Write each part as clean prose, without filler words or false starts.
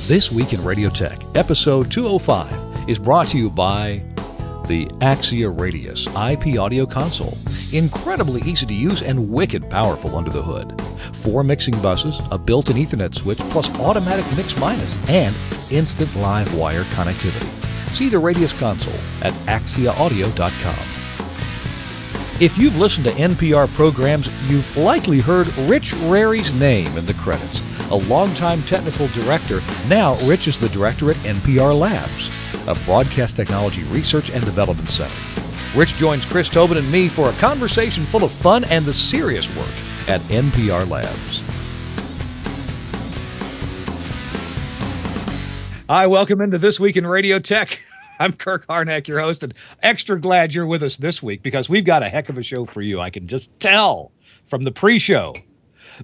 This Week in Radio Tech, episode 205, is brought to you by the Axia Radius IP audio console. Incredibly easy to use and wicked powerful under the hood. 4 mixing buses, a built-in Ethernet switch, plus automatic mix minus, and instant live wire connectivity. See the Radius console at axiaaudio.com. If you've listened to NPR programs, you've likely heard Rich Rarey's name in the credits. A longtime technical director, now Rich is the director at NPR Labs, a broadcast technology research and development center. Rich joins Chris Tobin and me for a conversation full of fun and the serious work at NPR Labs. Hi, welcome into This Week in Radio Tech. I'm Kirk, Harnack, your host, and extra glad you're with us this week because we've got a heck of a show for you. I can just tell from the pre-show.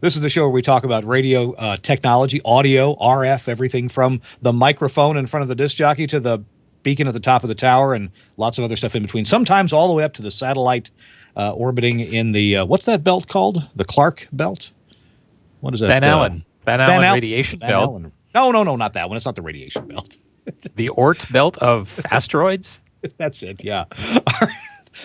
This is the show where we talk about radio technology, audio, RF, everything from the microphone in front of the disc jockey to the beacon at the top of the tower and lots of other stuff in between. Sometimes all the way up to the satellite orbiting in the, what's that belt called? The Clark belt? What is that? Van Allen radiation belt. No, not that one. It's not the radiation belt. The Oort belt of asteroids? That's it, yeah.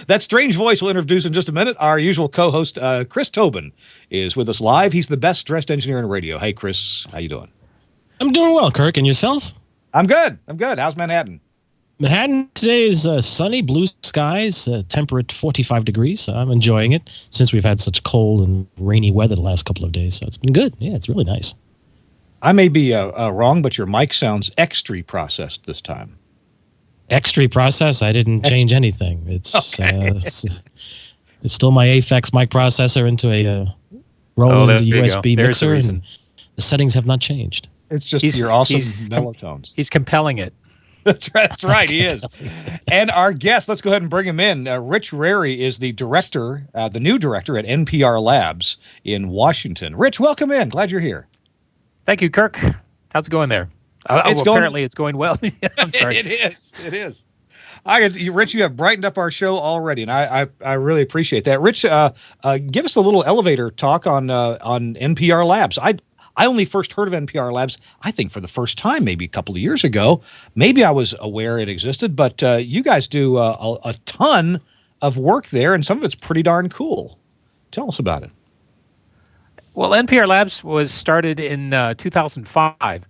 That strange voice we'll introduce in just a minute. Our usual co-host, Chris Tobin, is with us live. He's the best-dressed engineer in radio. Hey, Chris, how you doing? I'm doing well, Kirk. And yourself? I'm good. How's Manhattan? Manhattan today is sunny, blue skies, temperate 45 degrees. So I'm enjoying it since we've had such cold and rainy weather the last couple of days. So it's been good. Yeah, it's really nice. I may be wrong, but your mic sounds extra processed this time. Extra process? I didn't change anything. It's it's still my Aphex mic processor into a Roland USB mixer, and the settings have not changed. It's just your awesome mellow tones. He's compelling it. That's right, he is. And our guest, let's go ahead and bring him in. Rich Rarey is the director, the new director at NPR Labs in Washington. Rich, welcome in. Glad you're here. Thank you, Kirk. How's it going there? Apparently it's going well. I'm sorry. It is. Rich, you have brightened up our show already, and I really appreciate that. Rich, give us a little elevator talk on NPR Labs. I only first heard of NPR Labs, I think, for the first time maybe a couple of years ago. Maybe I was aware it existed, but you guys do a ton of work there, and some of it's pretty darn cool. Tell us about it. Well, NPR Labs was started in 2005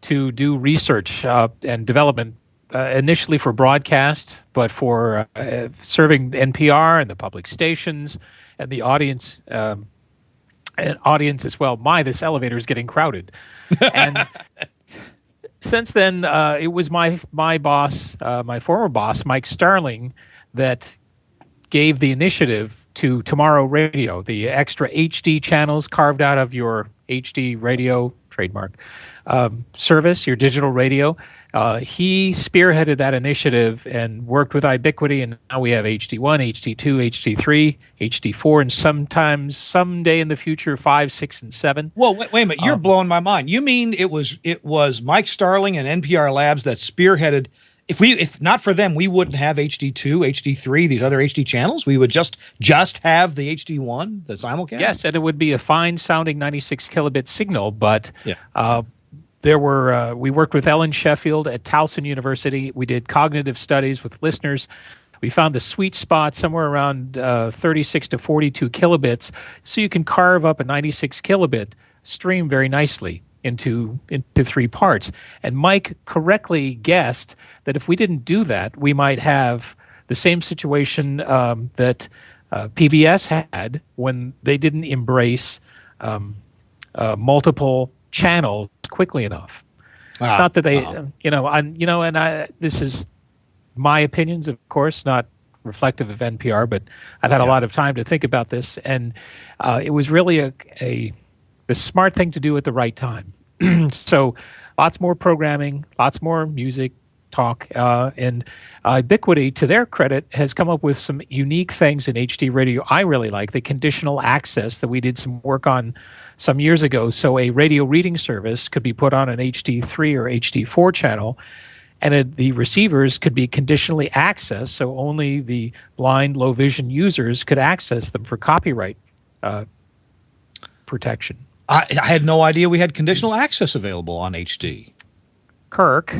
to do research and development, initially for broadcast, but for serving NPR and the public stations and the audience. An audience as well. This elevator is getting crowded. And since then, it was my boss, my former boss, Mike Starling, that gave the initiative to Tomorrow Radio, the extra HD channels carved out of your HD radio trademark service, your digital radio. He spearheaded that initiative and worked with Ubiquity, and now we have HD1, HD2, HD3, HD4, and sometimes, someday in the future, 5, 6, and 7. Well, wait a minute. You're blowing my mind. You mean it was Mike Starling and NPR Labs that spearheaded? If not for them, we wouldn't have HD2, HD3, these other HD channels. We would just have the HD1, the simulcast. Yes, and it would be a fine-sounding 96 kilobit signal, but we worked with Ellen Sheffield at Towson University. We did cognitive studies with listeners. We found the sweet spot somewhere around 36 to 42 kilobits, so you can carve up a 96 kilobit stream very nicely into 3 parts. And Mike correctly guessed that if we didn't do that, we might have the same situation that PBS had when they didn't embrace multiple channels quickly enough. Not that they, this is my opinions, of course, not reflective of NPR, but I've had a lot of time to think about this, and it was really the smart thing to do at the right time. So lots more programming, lots more music, talk, and Ubiquity, to their credit, has come up with some unique things in HD radio I really like. The conditional access that we did some work on some years ago. So a radio reading service could be put on an HD3 or HD4 channel, and the receivers could be conditionally accessed, so only the blind, low vision users could access them for copyright protection. I had no idea we had conditional access available on HD. Kirk.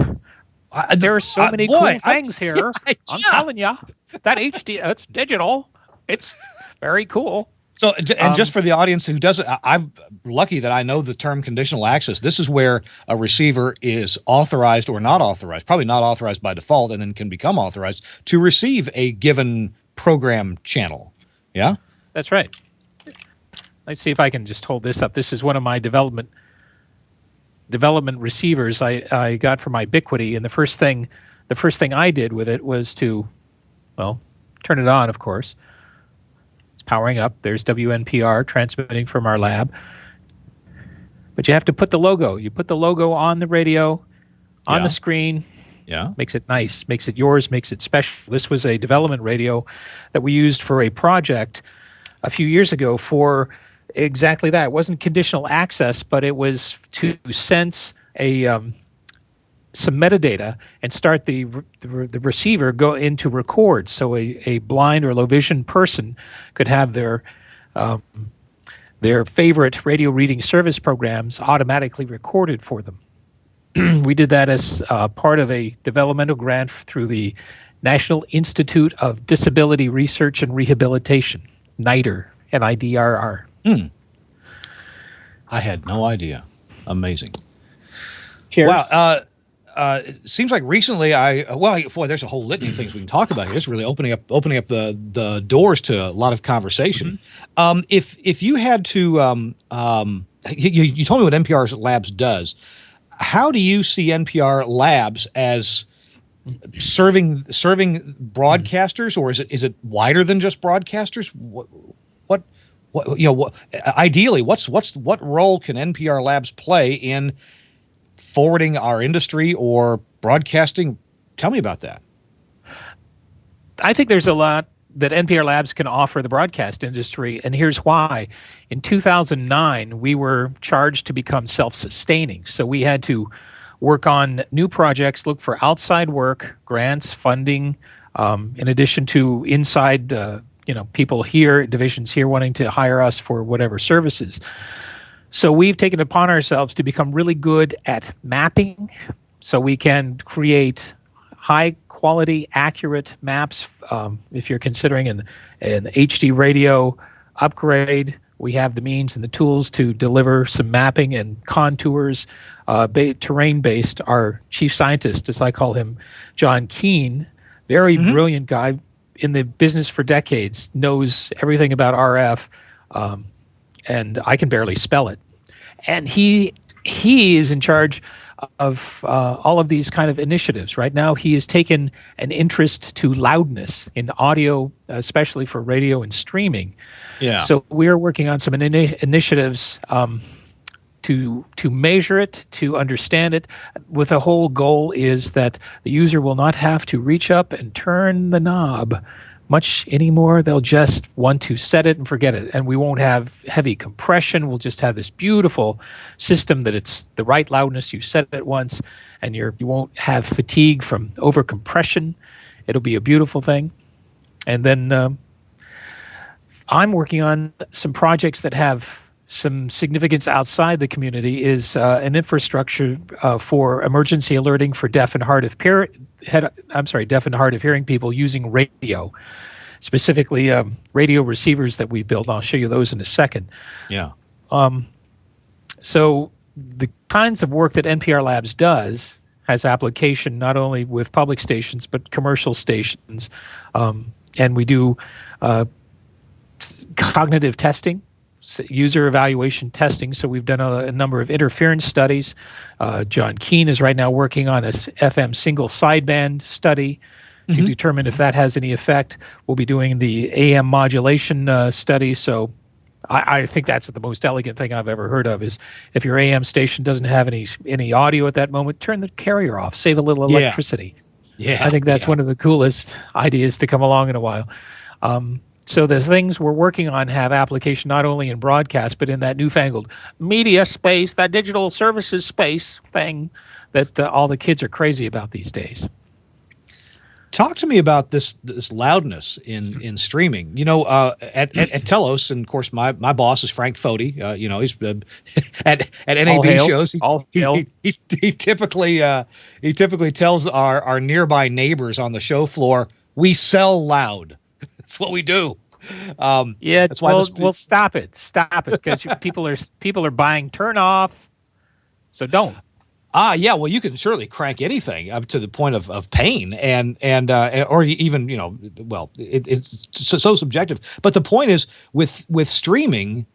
There are so many cool things here. Yeah. I'm telling you, that it's digital. It's very cool. So, and just for the audience who doesn't, I'm lucky that I know the term conditional access. This is where a receiver is authorized or not authorized, probably not authorized by default, and then can become authorized to receive a given program channel. Yeah? That's right. Let's see if I can just hold this up. This is one of my development receivers I got from Ubiquity, and the first thing I did with it was to, well, turn it on, of course. It's powering up. There's WNPR transmitting from our lab. But you have to put the logo. You put the logo on the radio, on the screen. Yeah. Makes it nice, makes it yours, makes it special. This was a development radio that we used for a project a few years ago for exactly that. It wasn't conditional access, but it was to sense some metadata and start the receiver go into record, so a blind or low vision person could have their favorite radio reading service programs automatically recorded for them. We did that as part of a developmental grant through the National Institute of Disability Research and Rehabilitation, NIDRR, NIDRR. I had no idea. Amazing. Cheers. Wow. It seems like recently there's a whole litany of things we can talk about here. It's really opening up the doors to a lot of conversation. If you had to, you told me what NPR Labs does. How do you see NPR Labs as serving broadcasters, or is it wider than just broadcasters? What ideally, what role can NPR Labs play in forwarding our industry or broadcasting? Tell me about that. I think there's a lot that NPR Labs can offer the broadcast industry, and here's why. In 2009, we were charged to become self-sustaining, so we had to work on new projects, look for outside work, grants, funding, in addition to inside people here, divisions here wanting to hire us for whatever services. So we've taken it upon ourselves to become really good at mapping, so we can create high quality, accurate maps. If you're considering an HD radio upgrade, we have the means and the tools to deliver some mapping and contours, terrain-based. Our chief scientist, as I call him, John Keene, very brilliant guy, in the business for decades, knows everything about RF, and I can barely spell it. And he is in charge of all of these kind of initiatives. Right now, he has taken an interest to loudness in audio, especially for radio and streaming. Yeah. So we are working on some initiatives to measure it, to understand it, with the whole goal is that the user will not have to reach up and turn the knob much anymore. They'll just want to set it and forget it. And we won't have heavy compression. We'll just have this beautiful system that it's the right loudness. You set it once, and you won't have fatigue from over compression. It'll be a beautiful thing. And then I'm working on some projects that have some significance outside the community, is an infrastructure for emergency alerting for deaf and hard of hearing people using radio, specifically radio receivers that we built. I'll show you those in a second. Yeah. So the kinds of work that NPR Labs does has application not only with public stations but commercial stations, and we do cognitive testing, user evaluation testing. So we've done a number of interference studies. John Keene is right now working on a FM single sideband study to determine if that has any effect. We'll be doing the AM modulation study. So I think that's the most elegant thing I've ever heard of, is if your AM station doesn't have any audio at that moment, turn the carrier off, save a little electricity. Yeah. I think that's one of the coolest ideas to come along in a while. So the things we're working on have application not only in broadcast, but in that newfangled media space, that digital services space thing that all the kids are crazy about these days. Talk to me about this loudness in streaming. At Telos, and of course my boss is Frank Foti. He's at NAB shows. He typically tells our nearby neighbors on the show floor, we sell loud. That's what we do. That's why. Well, stop it, because people are buying turn off. So don't. Yeah. Well, you can surely crank anything up to the point of pain, or even it's so subjective. But the point is, with streaming,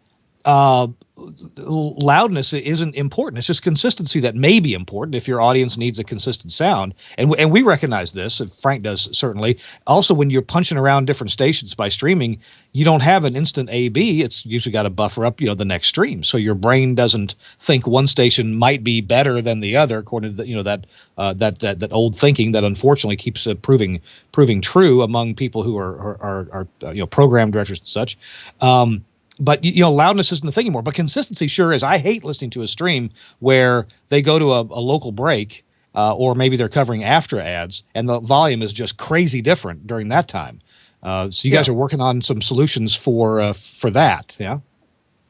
loudness isn't important. It's just consistency that may be important if your audience needs a consistent sound. And we recognize this. Frank does certainly. Also, when you're punching around different stations by streaming, you don't have an instant A/B. It's usually got to buffer up, the next stream. So your brain doesn't think one station might be better than the other, according to that old thinking that unfortunately keeps proving true among people who are program directors and such. But loudness isn't the thing anymore. But consistency sure is. I hate listening to a stream where they go to a local break, or maybe they're covering after ads, and the volume is just crazy different during that time. So you guys are working on some solutions for that, yeah?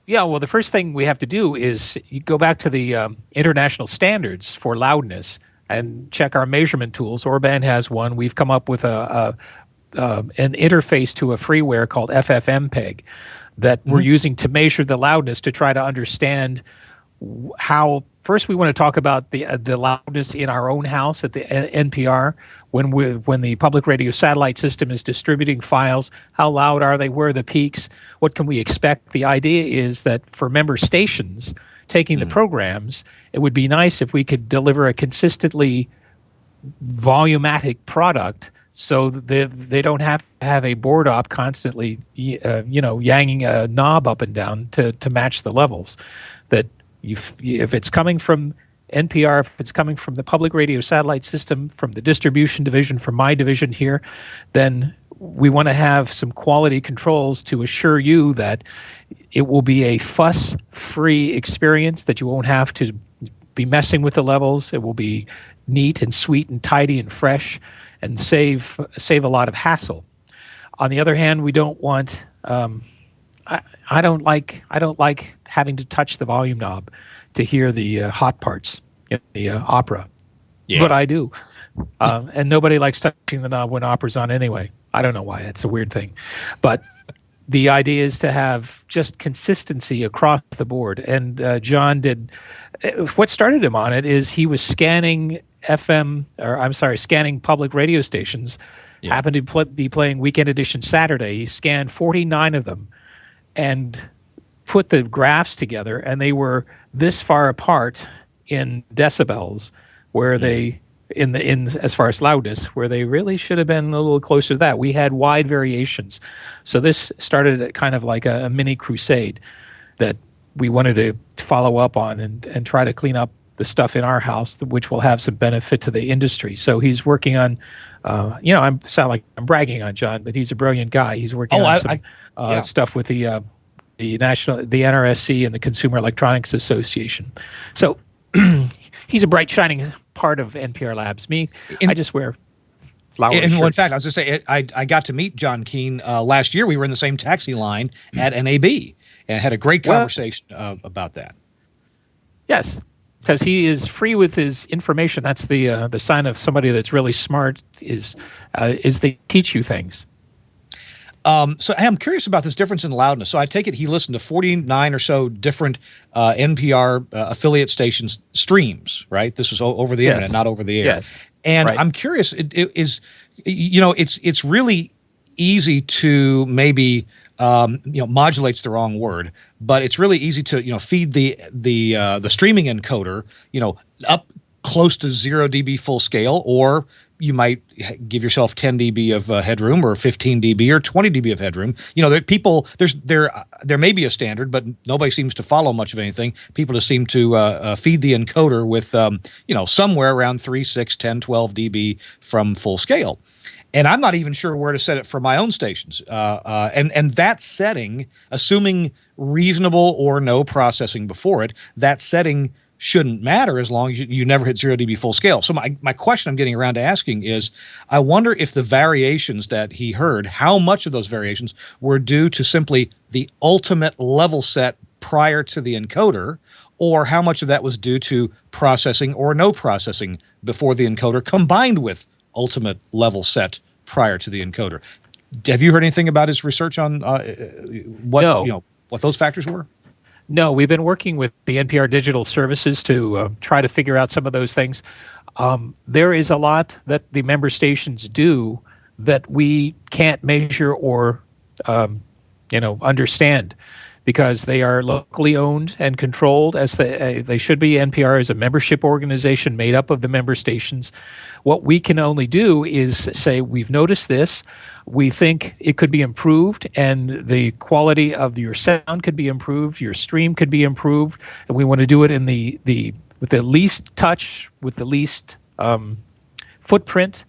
Yeah. Well, the first thing we have to do is you go back to the international standards for loudness and check our measurement tools. Orban has one. We've come up with an interface to a freeware called FFmpeg. That we're using to measure the loudness to try to understand how. First, we want to talk about the loudness in our own house at the NPR when the public radio satellite system is distributing files. How loud are they? Where are the peaks? What can we expect? The idea is that for member stations taking the programs, it would be nice if we could deliver a consistently volumatic product. So they don't have to have a board op constantly, yanging a knob up and down to match the levels. That if it's coming from NPR, if it's coming from the public radio satellite system, from the distribution division, from my division here, then we want to have some quality controls to assure you that it will be a fuss-free experience, that you won't have to be messing with the levels. It will be neat and sweet and tidy and fresh, and save a lot of hassle. On the other hand, we don't want. I don't like having to touch the volume knob to hear the hot parts in the opera, but I do, and nobody likes touching the knob when opera's on anyway. I don't know why. It's a weird thing, but the idea is to have just consistency across the board. And John did. What started him on it is he was scanning scanning public radio stations. Happened to be playing Weekend Edition Saturday. He scanned 49 of them and put the graphs together, and they were this far apart in decibels, where they in as far as loudness, where they really should have been a little closer to that. We had wide variations. So this started kind of like a mini crusade that we wanted to follow up on and try to clean up the stuff in our house, which will have some benefit to the industry. So he's working on, I sound like I'm bragging on John, but he's a brilliant guy. He's working on some stuff with the NRSC and the Consumer Electronics Association. So he's a bright, shining part of NPR Labs. I just wear flowery shirts. In fact, I was going to say, I got to meet John Keene last year. We were in the same taxi line at NAB and had a great conversation about that. Yes. Because he is free with his information. That's the sign of somebody that's really smart. Is they teach you things. So I'm curious about this difference in loudness. So I take it he listened to 49 or so different NPR affiliate stations streams, right? This was over the internet, not over the air. Yes. And I'm curious. It's really easy to maybe. Modulate's the wrong word, but it's really easy to feed the streaming encoder up close to 0 dB full scale, or you might give yourself 10 dB of headroom, or 15 dB, or 20 dB of headroom. There may be a standard, but nobody seems to follow much of anything. People just seem to feed the encoder with somewhere around 3, 6, 10, 12 dB from full scale. And I'm not even sure where to set it for my own stations. And that setting, assuming reasonable or no processing before it, that setting shouldn't matter as long as you never hit 0 dB full scale. So my question I'm getting around to asking is, I wonder if the variations that he heard, how much of those variations were due to simply the ultimate level set prior to the encoder, or how much of that was due to processing or no processing before the encoder combined with ultimate level set prior to the encoder. Have you heard anything about his research on what those factors were? No, we've been working with the NPR Digital Services to try to figure out some of those things. There is a lot that the member stations do that we can't measure or understand, because they are locally owned and controlled as they should be. NPR is a membership organization made up of the member stations. What we can only do is say, we've noticed this, we think it could be improved, and the quality of your sound could be improved, your stream could be improved, and we want to do it in with the least touch, with the least footprint,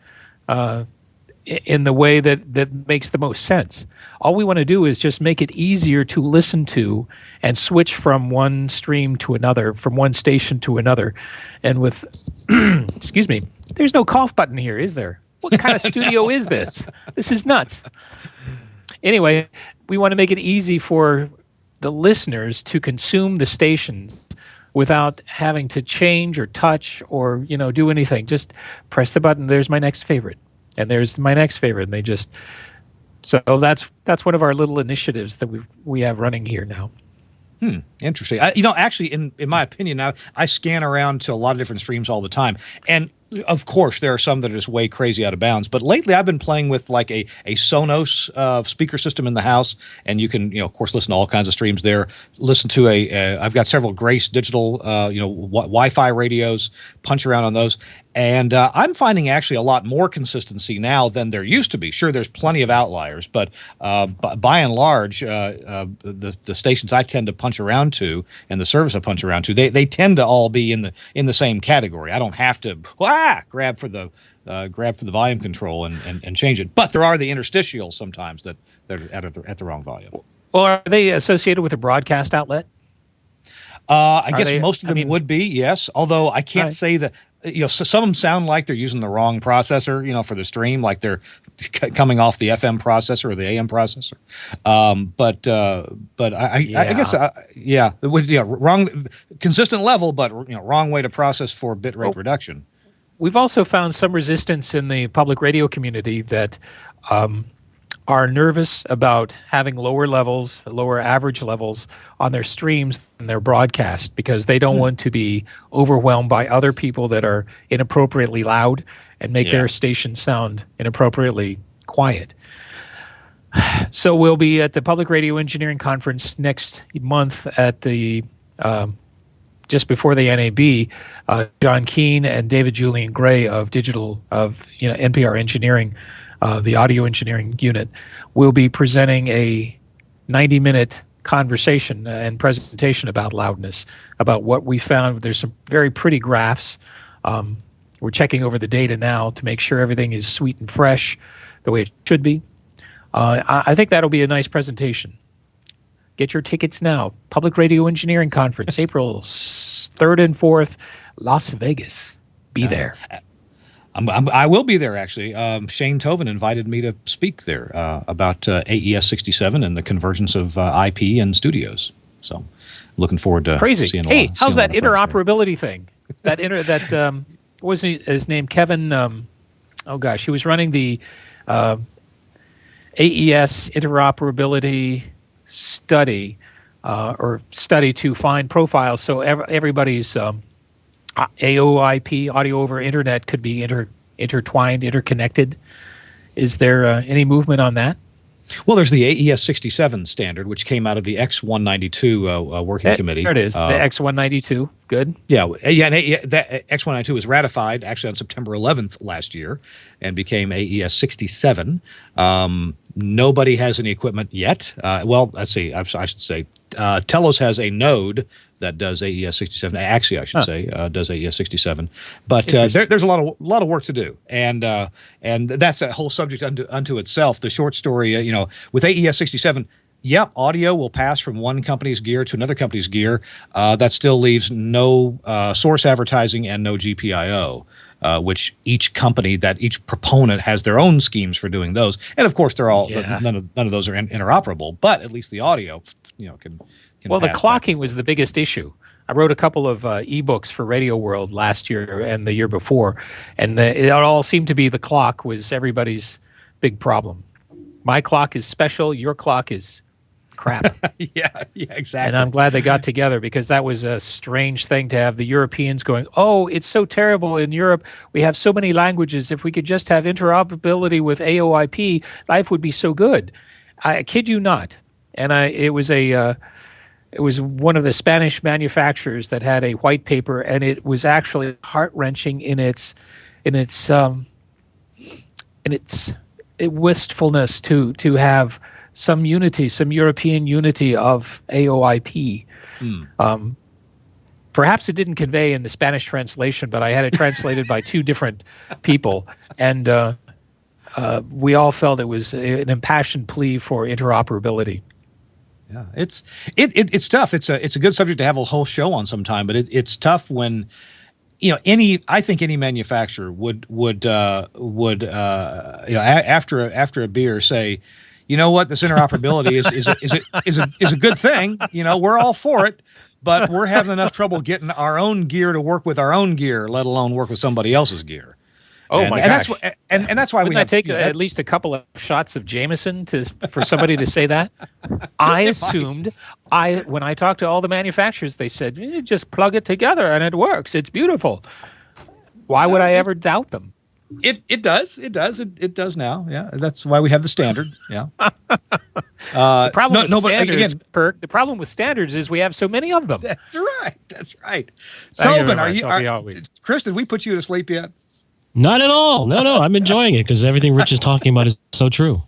in the way that makes the most sense. All we want to do is just make it easier to listen to and switch from one stream to another, from one station to another. And with, excuse me, there's no cough button here, is there? What kind of studio is this? This is nuts. Anyway, we want to make it easy for the listeners to consume the stations without having to change or touch or do anything. Just press the button. There's my next favorite. And there's my next favorite, and so that's one of our little initiatives that we have running here now. Interesting. Actually, in my opinion, now I scan around to a lot of different streams all the time, and of course there are some that are just way crazy out of bounds. But lately, I've been playing with like a Sonos speaker system in the house, and you can of course listen to all kinds of streams there. Listen to I've got several Grace digital Wi-Fi radios. Punch around on those. And I'm finding actually a lot more consistency now than there used to be. Sure, there's plenty of outliers, but by and large, the stations I tend to punch around to and the service I punch around to, they tend to all be in the same category. I don't have to grab for the volume control and change it. But there are the interstitials sometimes that are at the wrong volume. Well, are they associated with a broadcast outlet? I guess most of them would be, yes. Although I can't say that. So some of them sound like they're using the wrong processor, for the stream, like they're coming off the FM processor or the AM processor. But I guess, wrong, consistent level, but wrong way to process for bitrate reduction. We've also found some resistance in the public radio community that are nervous about having lower average levels on their streams than their broadcast, because they don't want to be overwhelmed by other people that are inappropriately loud and make their station sound inappropriately quiet. So we'll be at the Public Radio Engineering Conference next month at the just before the NAB. John Keene and David Julian Gray of NPR Engineering, the audio engineering unit, will be presenting a 90-minute conversation and presentation about loudness, about what we found. There's some very pretty graphs. We're checking over the data now to make sure everything is sweet and fresh the way it should be. I think that'll be a nice presentation. Get your tickets now. Public Radio Engineering Conference, April 3rd and 4th, Las Vegas. Be there. I will be there, actually. Shane Tobin invited me to speak there about AES 67 and the convergence of IP and studios. So looking forward to seeing a lot. Hey, how's that interoperability thing? That what was his name? Kevin, he was running the AES interoperability study, or study to find profiles, so everybody's AOIP, audio over internet, could be intertwined, interconnected. Is there any movement on that? Well, there's the AES 67 standard, which came out of the X192 working committee. There it is, the X192. Good. Yeah, and that X192 was ratified actually on September 11th last year and became AES 67. Nobody has any equipment yet. Well, let's see. I should say Telos has a node that does AES 67. Axia, I should say, does AES 67. But there's a lot of work to do, and that's a whole subject unto itself. The short story, with AES 67, Yep, audio will pass from one company's gear to another company's gear. That still leaves no source advertising and no GPIO, which each proponent has their own schemes for doing those. And of course, they're all none of those are interoperable. But at least the audio, can. Well, the clocking was the biggest issue. I wrote a couple of ebooks for Radio World last year and the year before, and it all seemed to be the clock was everybody's big problem. My clock is special. Your clock is crap. yeah, exactly. And I'm glad they got together, because that was a strange thing to have the Europeans going, oh, it's so terrible in Europe. We have so many languages. If we could just have interoperability with AOIP, life would be so good. I kid you not. And it was one of the Spanish manufacturers that had a white paper, and it was actually heart-wrenching in its wistfulness to have some unity, some European unity of AOIP. Perhaps it didn't convey in the Spanish translation, but I had it translated by two different people, and we all felt it was an impassioned plea for interoperability. Yeah, it's tough. It's a good subject to have a whole show on sometime, but it's tough when I think any manufacturer would after a beer say, you know what, this interoperability is a good thing. We're all for it, but we're having enough trouble getting our own gear to work with our own gear, let alone work with somebody else's gear. My gosh! That's why we have take at least a couple of shots of Jameson for somebody to say that. I assumed when I talked to all the manufacturers, they said just plug it together and it works. It's beautiful. Why would I ever doubt them? It does now. Yeah, that's why we have the standard. Yeah. The problem with standards, Kirk. The problem with standards is we have so many of them. That's right. Tobin, Chris, did we put you to sleep yet? Not at all. No. I'm enjoying it because everything Rich is talking about is so true.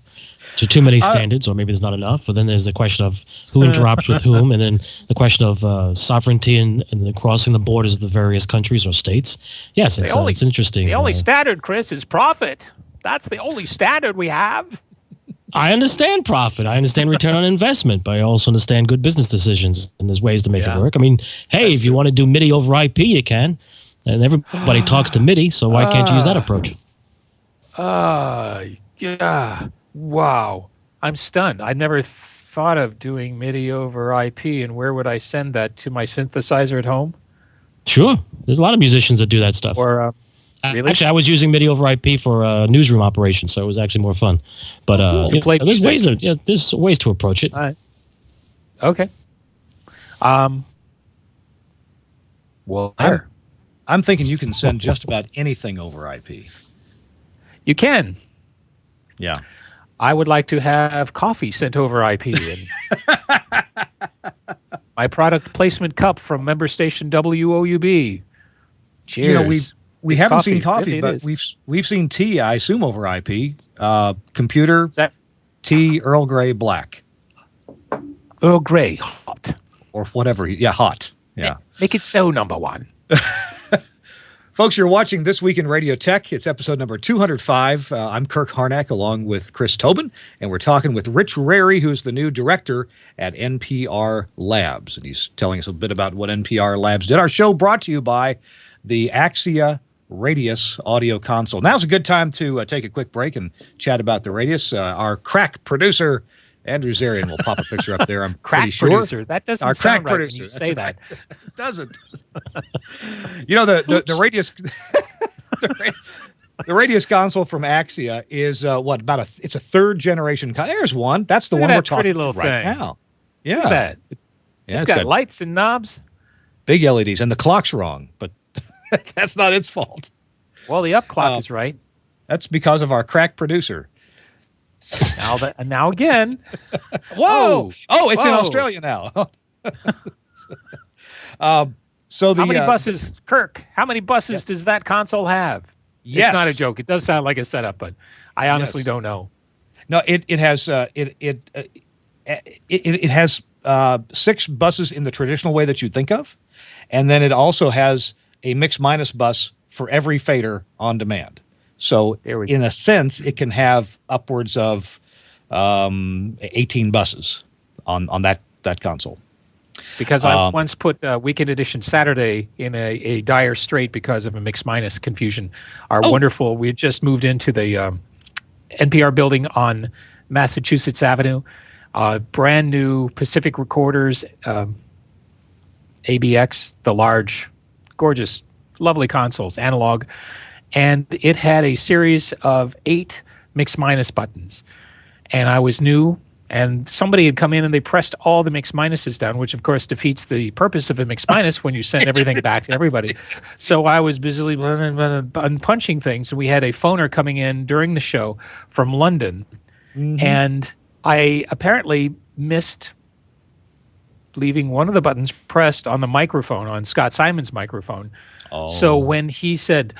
So too many standards, or maybe there's not enough. But then there's the question of who interops with whom, and then the question of sovereignty and the crossing the borders of the various countries or states. Yes, it's interesting. The only standard, Chris, is profit. That's the only standard we have. I understand profit. I understand return on investment, but I also understand good business decisions, and there's ways to make it work. I mean, hey, if you want to do MIDI over IP, you can. And everybody talks to MIDI, so why can't you use that approach? Yeah. Wow. I'm stunned. I never thought of doing MIDI over IP, and where would I send that? To my synthesizer at home? Sure. There's a lot of musicians that do that stuff. Or really? Actually, I was using MIDI over IP for newsroom operations, so it was actually more fun. But there's ways to approach it. All right. Okay. Well, I'm thinking you can send just about anything over IP. You can. Yeah. I would like to have coffee sent over IP. And my product placement cup from member station WOUB. Cheers. We haven't seen coffee, but we've seen tea, I assume, over IP. Computer, tea, Earl Grey, black. Earl Grey, hot. Or whatever. Yeah, hot. Yeah. Make it so, number one. Folks, you're watching This Week in Radio Tech. It's episode number 205. I'm Kirk Harnack along with Chris Tobin, and we're talking with Rich Rarey, who's the new director at NPR Labs. And he's telling us a bit about what NPR Labs did. Our show brought to you by the Axia Radius audio console. Now's a good time to take a quick break and chat about the Radius. Our crack producer, Andrew Zarian, will pop a picture up there. I'm pretty sure. Producer. That doesn't Our sound crack right producer. when you say that. It doesn't. The Radius the Radius console from Axia is it's a third generation. There's one. That's the one we're talking about right now. Yeah. Look at that. It's got lights and knobs. Big LEDs, and the clock's wrong, but that's not its fault. Well, the up clock is right. That's because of our crack producer. Now again. Whoa! It's in Australia now. How many buses, Kirk? How many buses does that console have? Yes. It's not a joke. It does sound like a setup, but I honestly don't know. No, it has it has 6 buses in the traditional way that you'd think of, and then it also has a mix minus bus for every fader on demand. So in a sense, it can have upwards of 18 buses. on that console. Because I once put Weekend Edition Saturday in a dire strait because of a mix-minus confusion. We had just moved into the NPR building on Massachusetts Avenue, brand new Pacific Recorders, ABX, the large, gorgeous, lovely consoles, analog, and it had a series of 8 mix-minus buttons. And I was new, and somebody had come in and they pressed all the mix-minuses down, which of course defeats the purpose of a mix-minus when you send everything back to everybody. So I was busily punching things, and we had a phoner coming in during the show from London, and I apparently missed leaving one of the buttons pressed on the microphone, on Scott Simon's microphone. So when he said,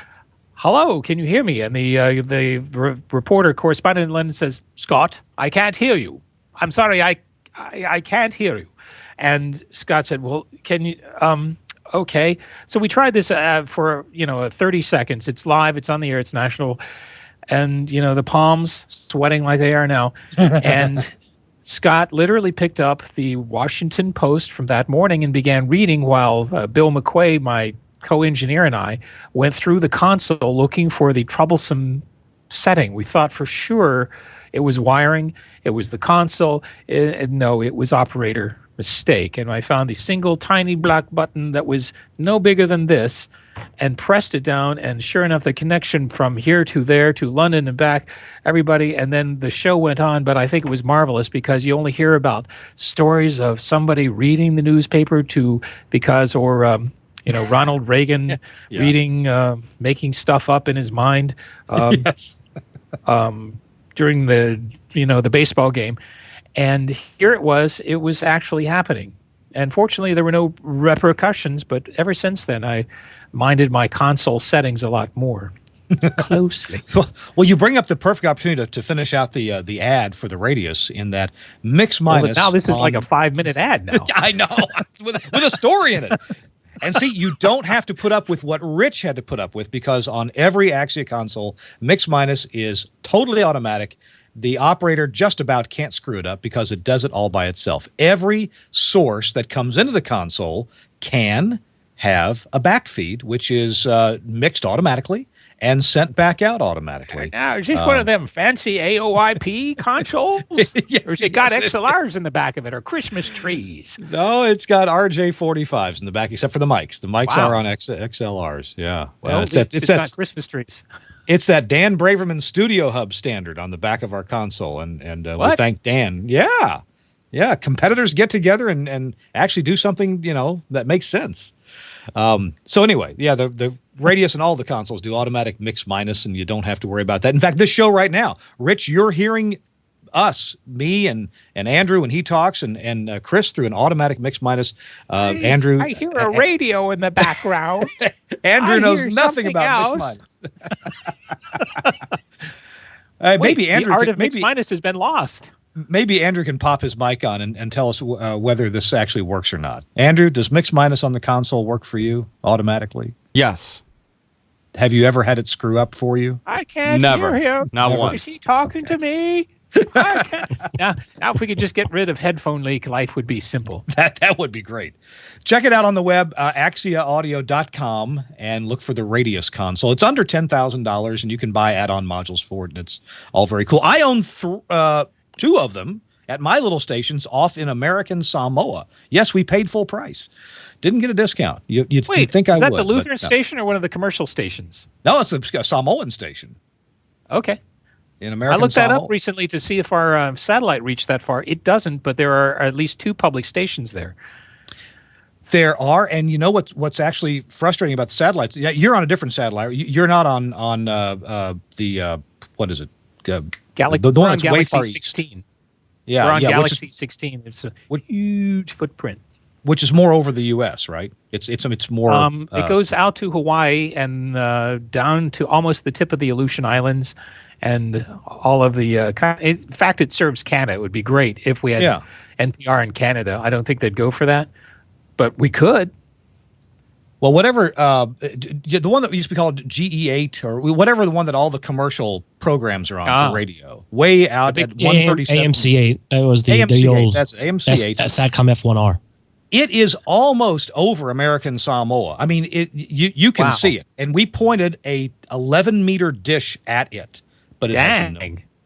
"Hello, can you hear me?" and the reporter correspondent in London says, "Scott, I can't hear you. I'm sorry, I can't hear you." And Scott said, "Well, can you okay." So we tried this for 30 seconds. It's live, it's on the air, it's national, and the palms sweating like they are now. And Scott literally picked up the Washington Post from that morning and began reading while Bill McQuay, my co-engineer, and I went through the console looking for the troublesome setting. We thought for sure it was wiring, it was the console. No, it was operator mistake. And I found the single tiny black button that was no bigger than this and pressed it down, and sure enough, the connection from here to there to London and back, everybody, and then the show went on. But I think it was marvelous because you only hear about stories of somebody reading the newspaper Ronald Reagan reading, making stuff up in his mind during the baseball game. And here it was actually happening. And fortunately, there were no repercussions, but ever since then, I minded my console settings a lot more closely. Well, you bring up the perfect opportunity to finish out the ad for the Radius in that mix-minus. Well, now this is like a 5-minute ad now. I know, with a story in it. And see, you don't have to put up with what Rich had to put up with, because on every Axia console, mix-minus is totally automatic. The operator just about can't screw it up because it does it all by itself. Every source that comes into the console can have a backfeed, which is mixed automatically and sent back out automatically. Now, is this one of them fancy AOIP consoles? Yes, or has it got XLRs in the back of it, or Christmas trees? No, it's got RJ45s in the back, except for the mics. The mics are on XLRs. Yeah. Well, it's not Christmas trees. It's that Dan Braverman Studio Hub standard on the back of our console, and we thank Dan. Yeah. Competitors get together and actually do something that makes sense. So anyway, the Radius and all the consoles do automatic mix-minus, and you don't have to worry about that. In fact, this show right now, Rich, you're hearing us, me and Andrew when he talks, and Chris through an automatic mix-minus. Andrew, I hear a radio in the background. Andrew knows nothing about mix-minus. Maybe Andrew. The art of mix-minus has been lost. Maybe Andrew can pop his mic on and tell us whether this actually works or not. Andrew, does mix-minus on the console work for you automatically? Yes. Have you ever had it screw up for you? I can't Never. hear him. Not once. Is he talking to me? Now, if we could just get rid of headphone leak, life would be simple. That would be great. Check it out on the web, axiaaudio.com, and look for the Radius console. It's under $10,000, and you can buy add-on modules for it, and it's all very cool. I own 2 of them at my little stations off in American Samoa. Yes, we paid full price. Didn't get a discount. You'd think I would. Is that the Lutheran station or one of the commercial stations? No, it's a Samoan station. Okay. In American I looked that Samoa. up recently to see if our satellite reached that far. It doesn't, but there are at least 2 public stations there. There are, and you know what's actually frustrating about the satellites? Yeah, you're on a different satellite. You're not on the what is it? Galaxy, the one that's way Galaxy far 16. East. Yeah, we're on Galaxy 16. It's a huge footprint. Which is more over the U.S., right? It's more. It goes out to Hawaii and down to almost the tip of the Aleutian Islands, and all of the. In fact, it serves Canada. It would be great if we had NPR in Canada. I don't think they'd go for that, but we could. Well, whatever, the one that used to be called GE8 or whatever, the one that all the commercial programs are on for radio, way out at 137. AMC8. That was the old. That's AMC8. Satcom F1R. It is almost over American Samoa. I mean, you can see it, and we pointed a 11-meter dish at it, but it has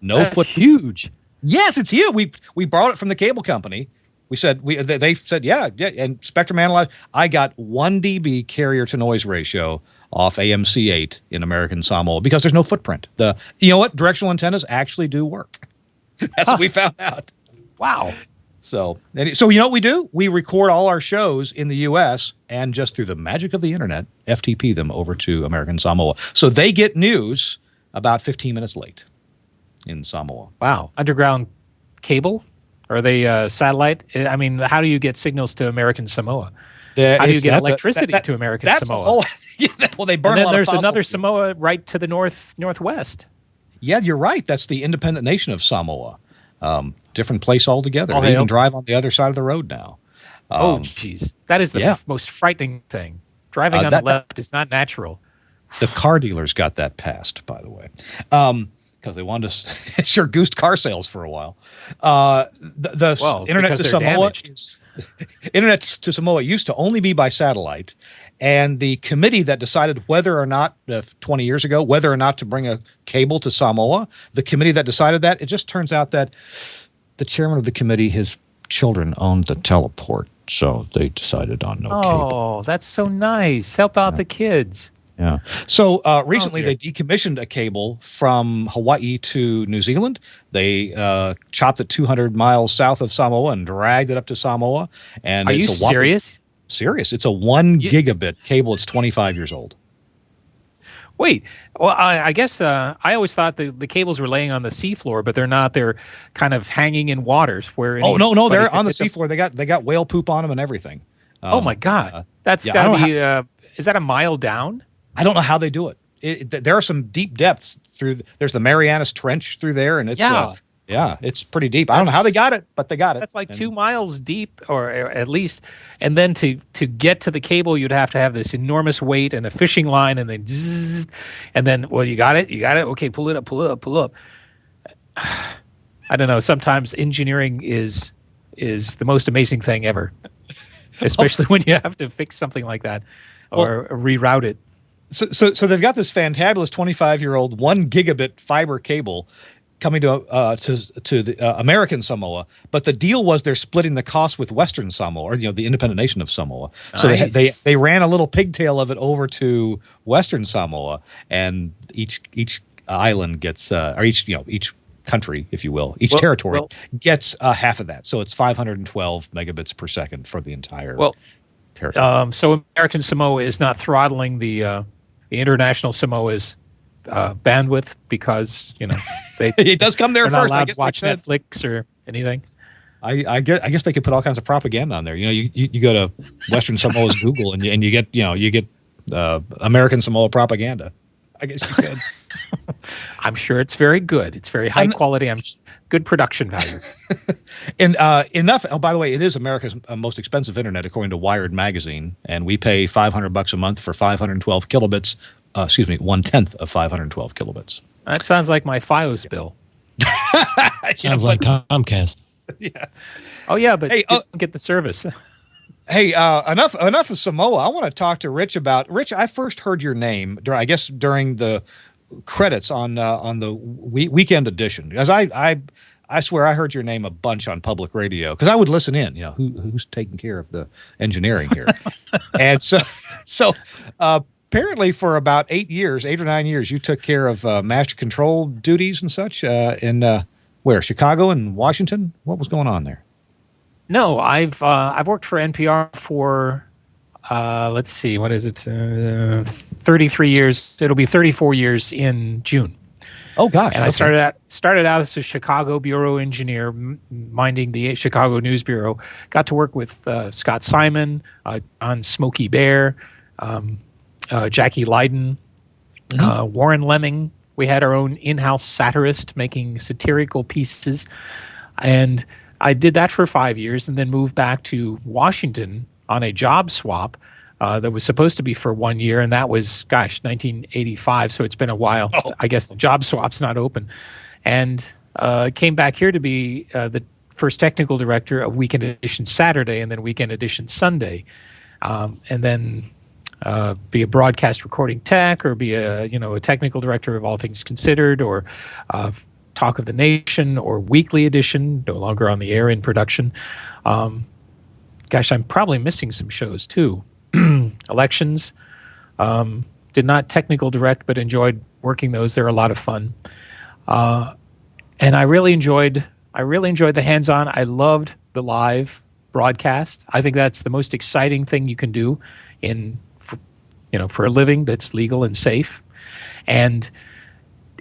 no foot. Huge. Yes, it's huge. We borrowed it from the cable company. We said they said yeah, and Spectrum analyzed. I got 1 dB carrier to noise ratio off AMC8 in American Samoa because there's no footprint. You know what? Directional antennas actually do work. That's what we found out. Wow. So you know what we do? We record all our shows in the U.S. and just through the magic of the internet, FTP them over to American Samoa. So they get news about 15 minutes late in Samoa. Wow. Underground cable? Are they satellite? I mean, how do you get signals to American Samoa? How do you get electricity to American Samoa? Well, they burn a lot of fossil fuel. And then there's another Samoa right to the northwest. Yeah, you're right. That's the independent nation of Samoa. Different place altogether. They even drive on the other side of the road now. Oh, jeez. That is the most frightening thing. Driving on the left is not natural. The car dealers got that passed, by the way. Because they wanted to sure goosed car sales for a while. Internet to Samoa Internet to Samoa used to only be by satellite, and the committee that decided whether or not 20 years ago whether or not to bring a cable to Samoa, the committee that decided that, it just turns out that the chairman of the committee, his children owned the teleport, so they decided on no cable. Oh, that's so nice. Help out the kids. Yeah. So recently they decommissioned a cable from Hawaii to New Zealand. They chopped it 200 miles south of Samoa and dragged it up to Samoa. And Are you serious? Serious. It's a 1 gigabit cable. It's 25 years old. Wait. Well, I guess I always thought the cables were laying on the seafloor, but they're not. They're kind of hanging in waters. No, they're on the seafloor. They got whale poop on them and everything. Oh my God. That's got to be. Is that a mile down? I don't know how they do it. There are some deep depths there's the Marianas Trench through there, and it's it's pretty deep. I don't know how they got it, but they got it. That's like 2 miles deep, or at least. And then to get to the cable, you'd have to have this enormous weight and a fishing line, and then zzz, and then you got it. Okay, pull it up. I don't know. Sometimes engineering is the most amazing thing ever, especially when you have to fix something like that or reroute it. So they've got this fantabulous 25-year-old 1 gigabit fiber cable coming to the American Samoa, but the deal was they're splitting the cost with Western Samoa, or the independent nation of Samoa. So they ran a little pigtail of it over to Western Samoa, and each island gets or each country, if you will, territory gets half of that. So it's 512 megabits per second for the entire territory. So American Samoa is not throttling the international Samoa's bandwidth because it does come there they're not first. allowed I guess to watch Netflix or anything. I guess they could put all kinds of propaganda on there. You go to Western Samoa's Google and you get American Samoa propaganda. I guess you could. I'm sure it's very good. It's very high quality. Good production value. And enough. Oh, by the way, it is America's most expensive internet, according to Wired magazine, and we pay $500 a month for 512 kilobits. 1/10 of 512 kilobits. That sounds like my FiOS bill. Sounds like Comcast. Yeah. Oh yeah, but you don't get the service. Hey, enough of Samoa. I want to talk to Rich about Rich. I first heard your name during the credits on the weekend edition, because I swear I heard your name a bunch on public radio because I would listen in. Who's taking care of the engineering here, and so apparently for about 8 or 9 years you took care of master control duties and such in Chicago and Washington. What was going on there? No, I've worked for NPR for let's see, what is it? 33 years. It'll be 34 years in June. Oh gosh! And I started out as a Chicago bureau engineer, minding the Chicago News Bureau. Got to work with Scott Simon on Smokey Bear, Jackie Leiden, Warren Lemming. We had our own in-house satirist making satirical pieces, and I did that for 5 years, and then moved back to Washington on a job swap that was supposed to be for 1 year, and that was, 1985. So it's been a while. Oh. I guess the job swap's not open, and came back here to be the first technical director of Weekend Edition Saturday and then Weekend Edition Sunday, and then be a broadcast recording tech, or be a technical director of All Things Considered, or Talk of the Nation, or Weekly Edition, no longer on the air in production. I'm probably missing some shows too. Elections, did not technical direct, but enjoyed working those. They're a lot of fun, and I really enjoyed the hands-on. I loved the live broadcast. I think that's the most exciting thing you can do for a living that's legal and safe, and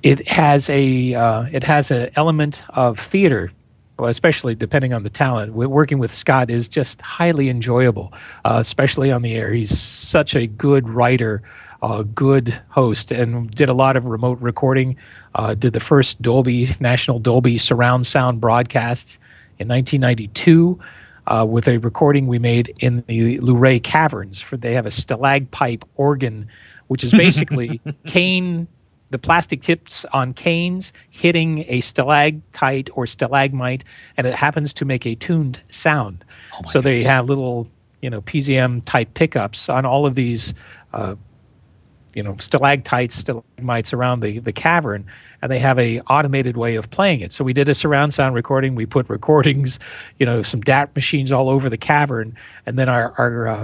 it has an element of theater. Well, especially depending on the talent. Working with Scott is just highly enjoyable, especially on the air. He's such a good writer, a good host, and did a lot of remote recording. Did the first National Dolby surround sound broadcasts in 1992 with a recording we made in the Rarey caverns. They have a stalagpipe organ, which is basically the plastic tips on canes hitting a stalactite or stalagmite, and it happens to make a tuned sound. So they have little, PZM type pickups on all of these, stalactites, stalagmites around the cavern, and they have a automated way of playing it. So we did a surround sound recording. We put recordings, some DAT machines all over the cavern, and then our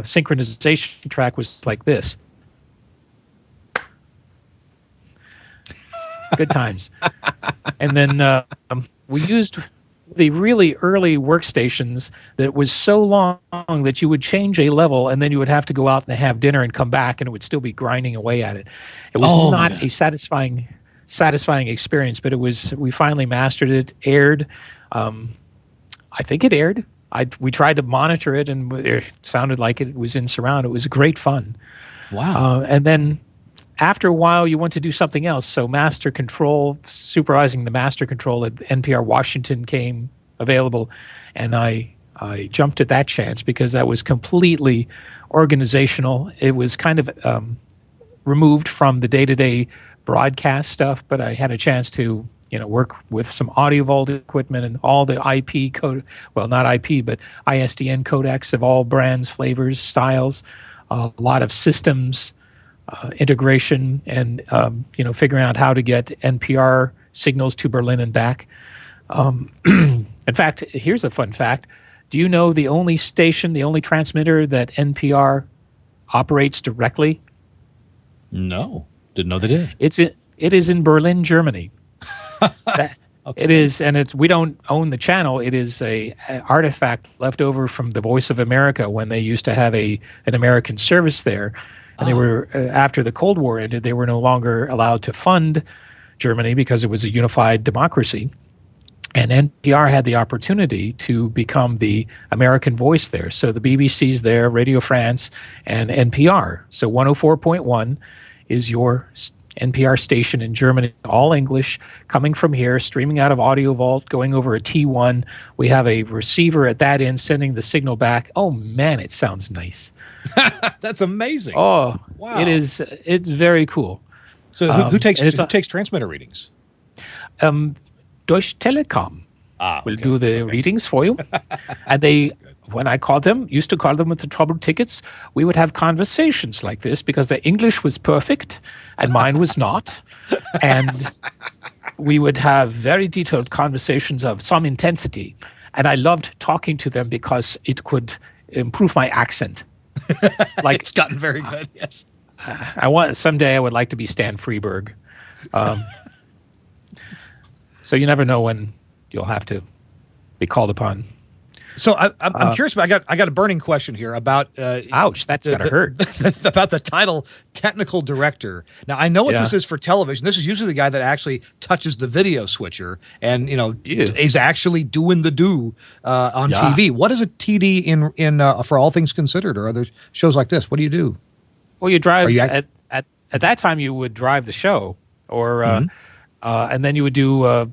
synchronization track was like this. Good times. And then we used the really early workstations that was so long that you would change a level and then you would have to go out and have dinner and come back, and it would still be grinding away at it. It was not a satisfying experience, but we finally mastered it, aired. I think it aired. We tried to monitor it, and it sounded like it was in surround. It was great fun. Wow. And then after a while, you want to do something else. So master control, supervising the master control at NPR Washington came available, and I jumped at that chance because that was completely organizational. It was kind of removed from the day-to-day broadcast stuff, but I had a chance to work with some audio vault equipment and all the IP code, well, not IP, but ISDN codecs of all brands, flavors, styles, a lot of systems integration, and figuring out how to get NPR signals to Berlin and back. In fact, here's a fun fact. Do you know the only transmitter that NPR operates directly? No, didn't know they did. It is in Berlin, Germany. Okay. It is, and we don't own the channel. It is an artifact left over from the Voice of America when they used to have an American service there. And they were, after the Cold War ended, they were no longer allowed to fund Germany because it was a unified democracy. And NPR had the opportunity to become the American voice there. So the BBC's there, Radio France, and NPR. So 104.1 is your NPR station in Germany, all English, coming from here, streaming out of Audio Vault, going over a T1. We have a receiver at that end sending the signal back. Oh, man, it sounds nice. That's amazing. Oh, wow. It's very cool. So who takes transmitter readings? Deutsche Telekom will do the readings for you. And they, when I used to call them with the trouble tickets, we would have conversations like this because their English was perfect and mine was not. And we would have very detailed conversations of some intensity. And I loved talking to them because it could improve my accent. Like, it's gotten very good, yes. Someday I would like to be Stan Freberg. So you never know when you'll have to be called upon. So I'm curious about. I got a burning question here about. Ouch! That's gotta hurt. About the title technical director. Now I know what this is for television. This is usually the guy that actually touches the video switcher and is actually doing the on TV. What is a TD in for All Things Considered or other shows like this? What do you do? Well, you drive at that time. You would drive the show, or and then you would do.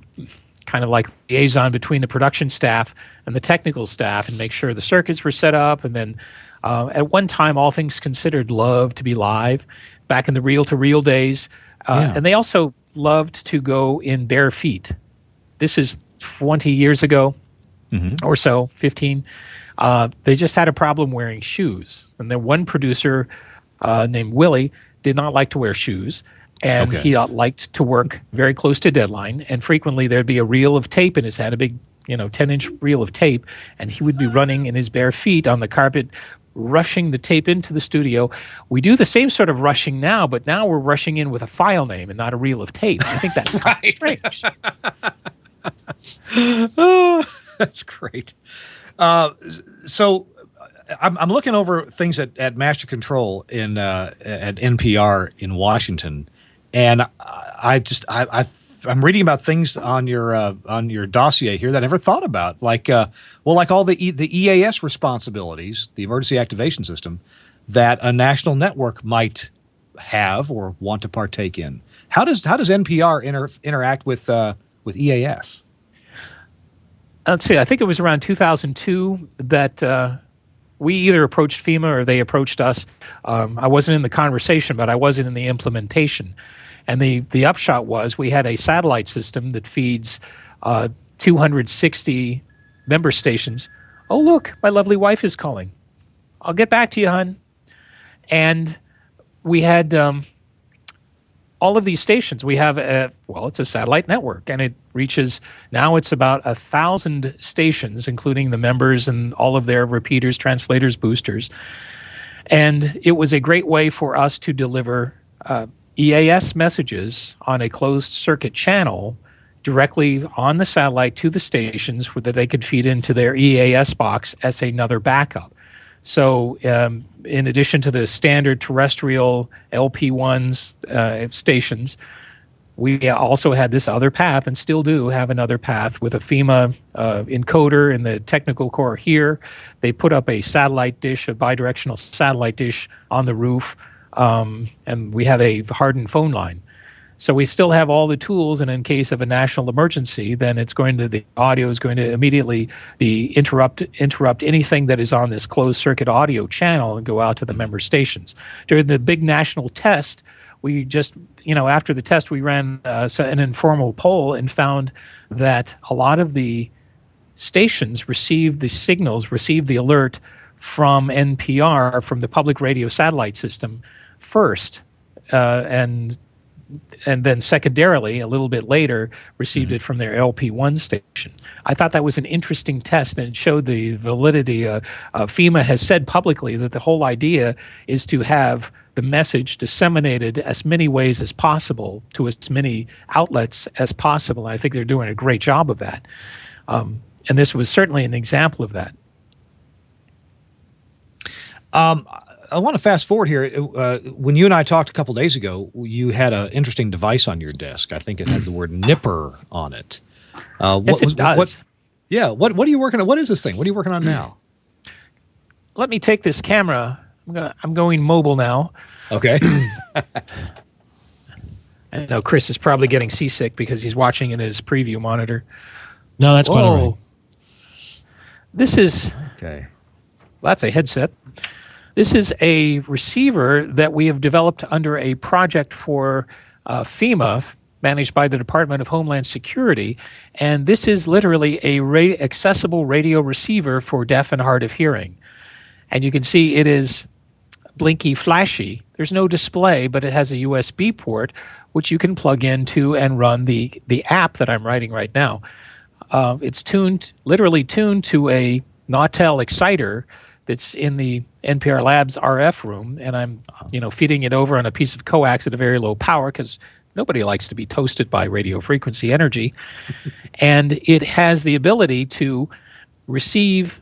Kind of like liaison between the production staff and the technical staff and make sure the circuits were set up, and then At one time, all things considered, loved to be live back in the reel-to-reel days. And they also loved to go in bare feet. This is 20 years ago or so, 15. They just had a problem wearing shoes. And then one producer named Willie did not like to wear shoes. And he liked to work very close to deadline. And frequently there'd be a reel of tape in his hand, a big 10-inch reel of tape. And he would be running in his bare feet on the carpet, rushing the tape into the studio. We do the same sort of rushing now, but now we're rushing in with a file name and not a reel of tape. I think that's kind of strange. Oh, that's great. So I'm looking over things at Master Control at NPR in Washington, and I'm reading about things on your dossier here that I never thought about, like all the EAS responsibilities, the emergency activation system, that a national network might have or want to partake in. How does NPR interact with EAS? Let's see. I think it was around 2002 that we either approached FEMA or they approached us. I wasn't in the conversation, but I wasn't in the implementation. And the upshot was we had a satellite system that feeds 260 member stations. Oh, look, my lovely wife is calling. I'll get back to you, hon. And we had all of these stations. We have it's a satellite network, and it reaches, now it's about 1,000 stations, including the members and all of their repeaters, translators, boosters. And it was a great way for us to deliver EAS messages on a closed circuit channel directly on the satellite to the stations that they could feed into their EAS box as another backup. So in addition to the standard terrestrial LP1s stations, we also had this other path, and still do have another path, with a FEMA encoder in the technical core here. They put up a satellite dish, a bidirectional satellite dish on the roof, and we have a hardened phone line. So we still have all the tools, and in case of a national emergency, then the audio is going to immediately be interrupt anything that is on this closed circuit audio channel and go out to the member stations. During the big national test, we just, after the test, we ran an informal poll and found that a lot of the stations received the alert from NPR, from the public radio satellite system first, and then secondarily, a little bit later, received it from their LP1 station. I thought that was an interesting test, and it showed the validity. FEMA has said publicly that the whole idea is to have the message disseminated as many ways as possible to as many outlets as possible. I think they're doing a great job of that. And this was certainly an example of that. I want to fast forward here. When you and I talked a couple days ago, you had an interesting device on your desk. I think it had the word nipper on it. Yes, it does. What are you working on? What is this thing? What are you working on now? Let me take this camera. I'm going mobile now. Okay. I know Chris is probably getting seasick because he's watching it in his preview monitor. No, that's quite all right. This is okay. That's a headset. This is a receiver that we have developed under a project for FEMA, managed by the Department of Homeland Security. And this is literally a accessible radio receiver for deaf and hard of hearing. And you can see it is blinky flashy. There's no display, but it has a USB port, which you can plug into and run the app that I'm writing right now. It's literally tuned to a Nautel exciter that's in the NPR Labs RF room, and I'm feeding it over on a piece of coax at a very low power because nobody likes to be toasted by radio frequency energy. And it has the ability to receive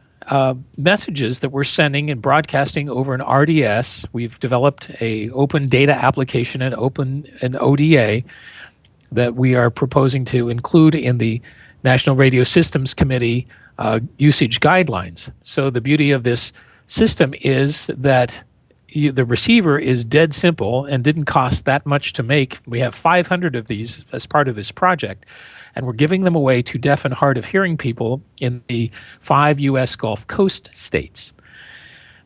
messages that we're sending and broadcasting over an RDS. We've developed a open data application and an ODA that we are proposing to include in the National Radio Systems Committee usage guidelines. So the beauty of this system is that the receiver is dead simple and didn't cost that much to make. We have 500 of these as part of this project, and we're giving them away to deaf and hard of hearing people in the 5 U.S. Gulf Coast states.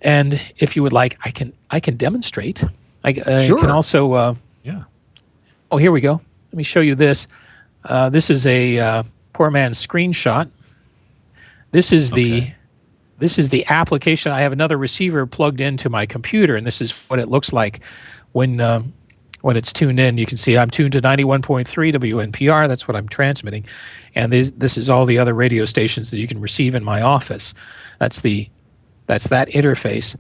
And if you would like, I can demonstrate. I Sure. can also. Yeah. Oh, here we go. Let me show you this. This is a poor man's screenshot. This is the application. I have another receiver plugged into my computer, and this is what it looks like when it's tuned in. You can see I'm tuned to 91.3 WNPR. That's what I'm transmitting, and this is all the other radio stations that you can receive in my office. That's that interface.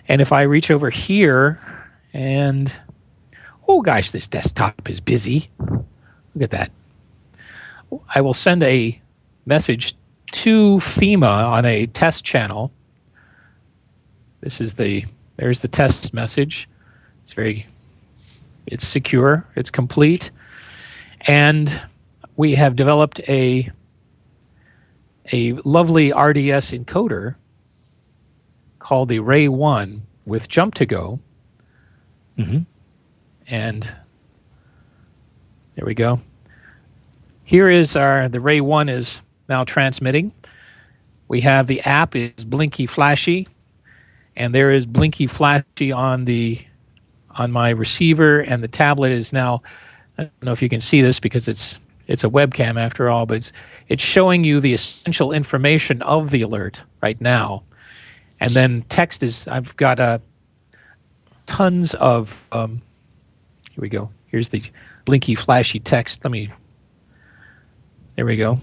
And if I reach over here, and oh gosh, this desktop is busy. Look at that. I will send a message to FEMA on a test channel. There's the test message. It's secure, it's complete. And we have developed a lovely RDS encoder called the Rarey 1 with jump to go. Mm-hmm. And there we go. Here is the Rarey 1 is now transmitting. We have the app is Blinky Flashy, and there is Blinky Flashy on my receiver, and the tablet is now, I don't know if you can see this because it's a webcam after all, but it's showing you the essential information of the alert right now. And then text is, I've got tons of, here we go. Here's the Blinky Flashy text. There we go.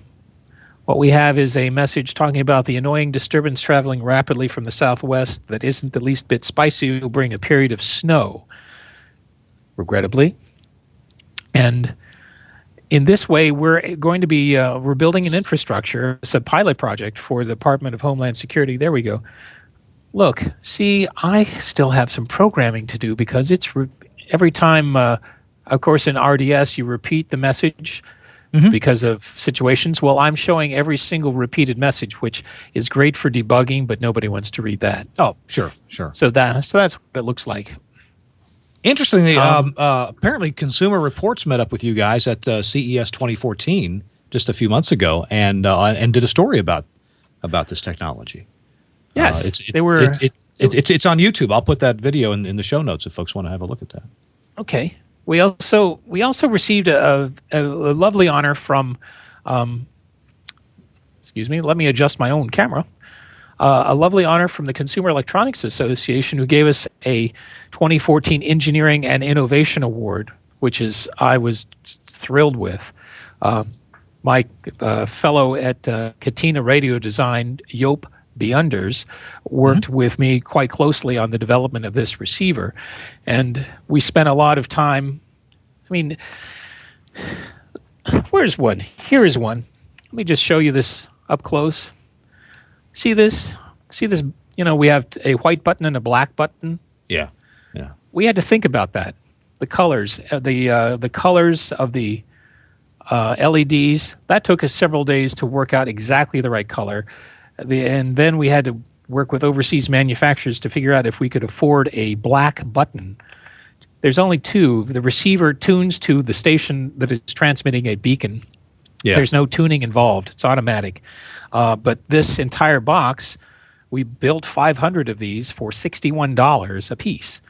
What we have is a message talking about the annoying disturbance traveling rapidly from the southwest that isn't the least bit spicy will bring a period of snow, regrettably. And in this way, we're going to be we're building an infrastructure. It's a pilot project for the Department of Homeland Security. There we go. Look, see, I still have some programming to do because it's every time, of course, in RDS, you repeat the message. Mm-hmm. Because of situations. Well, I'm showing every single repeated message, which is great for debugging, but nobody wants to read that. Oh, sure. So that's what it looks like. Interestingly, apparently Consumer Reports met up with you guys at CES 2014 just a few months ago and did a story about this technology. Yes, it's on YouTube. I'll put that video in the show notes if folks want to have a look at that. Okay. We also received a lovely honor from, excuse me, let me adjust my own camera. A lovely honor from the Consumer Electronics Association, who gave us a 2014 Engineering and Innovation Award, which I was thrilled with. My fellow at Katina Radio Design, Joop Beunders, worked with me quite closely on the development of this receiver, and we spent a lot of time. I mean, where's one? Here is one. Let me just show you this up close. See this? You know, we have a white button and a black button. Yeah. We had to think about that. The colors, the colors of the LEDs. That took us several days to work out exactly the right color. And then we had to work with overseas manufacturers to figure out if we could afford a black button. There's only two. The receiver tunes to the station that is transmitting a beacon. Yeah. There's no tuning involved. It's automatic. But this entire box, we built 500 of these for $61 a piece.